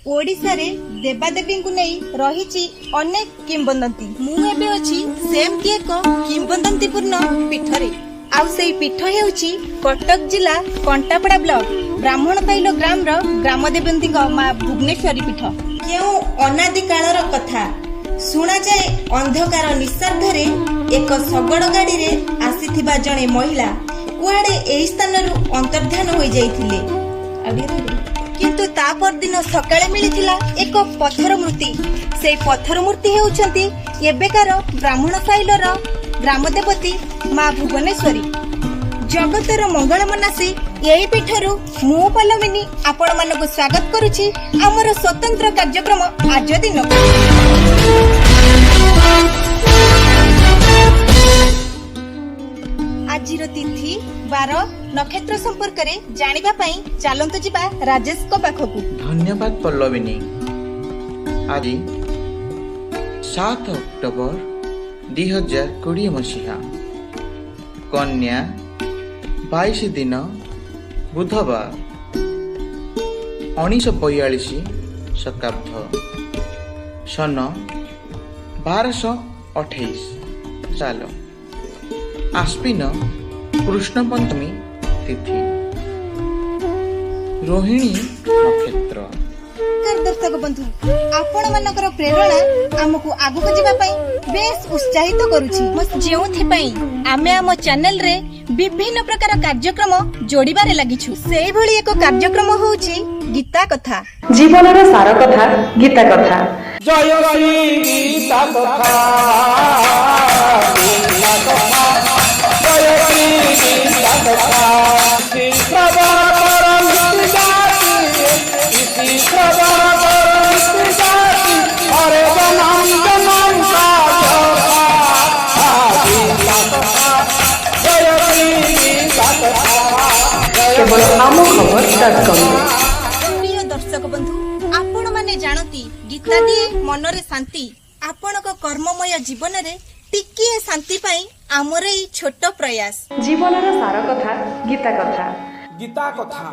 ओडिशा रे देवादेवी को नहीं रही अनेक किंवदंती मु एबे अछि सेमती एक किंवदंतीपूर्ण पीठरे आउ सेई पीठ हेउछि कटक जिला कंटापड़ा ब्लॉक ब्राह्मणपाइल ग्राम रो ग्रामदेवंती मां भुवनेश्वरी पीठ केउ अनादि कालर कथा सुना जाए। अंधकार निस्सार्धरे एक शगड़ गाड़ी रे आसीथिबा जणे महिला कुआडे एही स्थानरु अंतर्धान होई जाइथिले किंतु ता परदिन सकाळे मिलिथिला एक पत्थर मूर्ति। से पत्थर मूर्ति हेउचंती एबेकार ब्राह्मणपाइलर ग्रामदेवती मां भुवनेश्वरी। जगतर मंगल मनासी यही पीठरू मु पल्लविनी आपण मानक स्वागत करुछि हमर स्वतंत्र कार्यक्रम आज दिन। आजिर तिथि 12 नक्षत्र संपर्क रे जानिबा पई चलंतु जिबा राजेश को पाखकु। धन्यवाद पल्लविनी। आज 7 अक्टोबर 2020 मसीहा कन्या 22 दिन बुधवार 1942 शताब्द सन 1228 साल आश्विन कृष्ण पंचमी तिथि रोहिणी नक्षत्र। दर्शक बंधु आपण मानकर प्रेरणा आमको आगु जाबा पई बेस उत्साहित करूछि जेउथि पई आमे आम चैनल रे विभिन्न प्रकार कार्यक्रम जोड़िबारे लागिछु। सेही भली एक कार्यक्रम होउछि गीता कथा जीवनर सार कथा गीता कथा। जय श्री गीता कथा जय श्री गीता कथा अरे जनम जनम केवल आम खबर.com। प्रिय दर्शक बंधु आपण माने जानती गीता दिए मनरे शांति आपणक कर्ममय जीवन रे टिकिए शांति पाई आमर एई छोट प्रयास जीवनर सार कथा गीता कथा। गीता कथा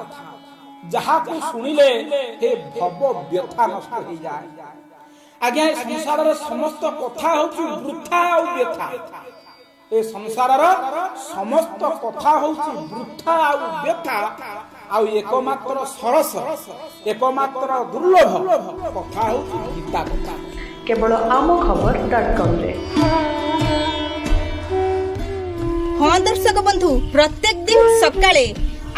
जहा को सुनिले हे भव व्यथा नष्ट हो जाए। आज्ञा संसार रे समस्त कथा होची वृथा आ व्यथा। ए संसार रे समस्त कथा होची वृथा आ व्यथा आ एकमात्र सरस एकमात्र दुर्लभ कथा होची गीता कथा। केवल आम खबर.com रे। हाँ दर्शक बंधु प्रत्येक दिन सकाळे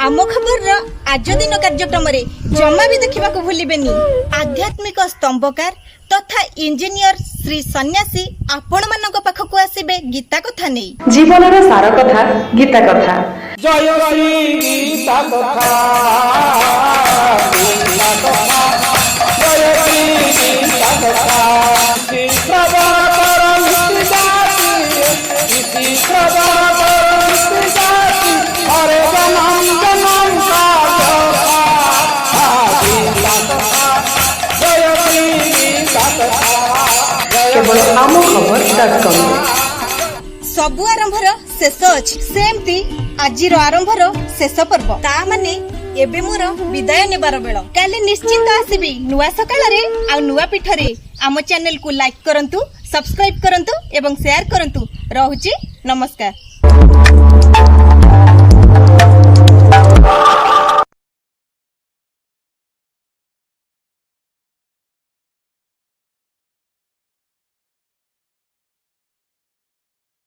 आम खबर आज दिन कार्यक्रम रे जमा भी देखा भूलिबेनी। आध्यात्मिक स्तंभकार तथा इंजीनियर श्री सन्यासी आपण मानक पाखकु आसीबे गीता कथा नै। जीवनर सार कथा गीता कथा। जय श्री गीता कथा जय श्री गीता कथा अरे जनम जनम केवल आम खबर.com। सबु आरंभर शेष अछि सेमती आजिर आरंभर शेष पर्व ता माने एबे मोर विदाय नेबार बेल। काली निश्चिंत आसीबी नुआ सकाळ रे आ नुआ पीठ रे। आम चैनल को लाइक करंतु सब्सक्राइब करंतु एवं शेयर करंतु। रहूची नमस्कार।